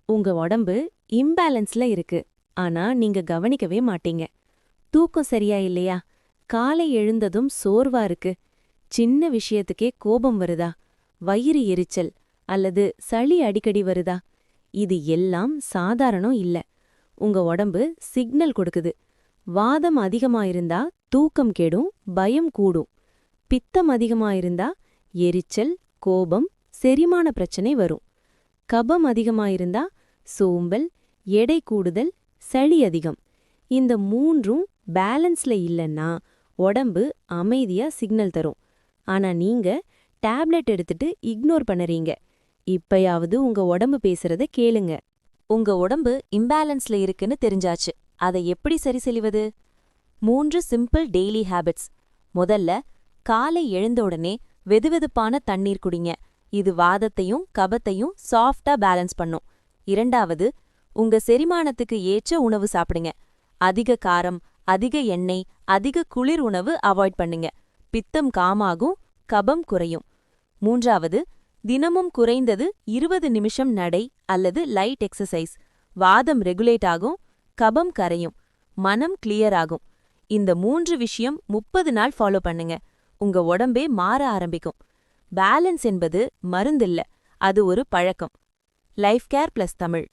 உங்க உடம்பு இம்பேலன்ஸ்ல இருக்கு. ஆனா நீங்க கவனிக்கவே மாட்டீங்க. தூக்கம் சரியா இல்லையா? காலை எழுந்ததும் சோர்வா இருக்கு. சின்ன விஷயத்துக்கே கோபம் வருதா? வயிறு எரிச்சல் அல்லது சளி அடிக்கடி வருதா? இது எல்லாம் சாதாரணம் இல்ல. உங்க உடம்பு சிக்னல் கொடுக்குது. வாதம் அதிகமாயிருந்தா தூக்கம் கெடும், பயம் கூடும். பித்தம் அதிகமாயிருந்தா எரிச்சல், கோபம், செரிமான பிரச்சனை வரும். கபம் அதிகமாயிருந்தா சோம்பல், எடை கூடுதல், சளி அதிகம். இந்த மூன்றும் பேலன்ஸ்ல இல்லைன்னா உடம்பு அமைதியா சிக்னல் தரும். ஆனா நீங்க டேப்லெட் எடுத்துட்டு இக்னோர் பண்ணறீங்க. இப்பயாவது உங்க உடம்பு பேசுறத கேளுங்க. உங்க உடம்பு இம்பேலன்ஸ்ல இருக்குன்னு தெரிஞ்சாச்சு. அதை எப்படி சரி செய்வது? 3 சிம்பிள் டெய்லி ஹேபிட்ஸ். முதல்ல, காலை எழுந்த உடனே வெதுவெதுப்பான தண்ணீர் குடிங்க. இது வாதத்தையும் கபத்தையும் சாஃப்டா பேலன்ஸ் பண்ணும். இரண்டாவது, உங்க செரிமானத்துக்கு ஏற்ற உணவு சாப்பிடுங்க. அதிக காரம், அதிக எண்ணெய், அதிக குளிர் உணவு அவாய்ட் பண்ணுங்க. பித்தம் காமாகும், கபம் குறையும். மூன்றாவது, தினமும் குறைந்தது 20 நிமிஷம் நடை அல்லது லைட் எக்ஸசைஸ். வாதம் ரெகுலேட் ஆகும், கபம் கரையும், மனம் கிளியர் ஆகும். இந்த 3 விஷயம் 30 நாள் ஃபாலோ பண்ணுங்க. உங்க உடம்பே மாற ஆரம்பிக்கும். பேலன்ஸ் என்பது மருந்தில்ல, அது ஒரு பழக்கம். Life care + Tamil.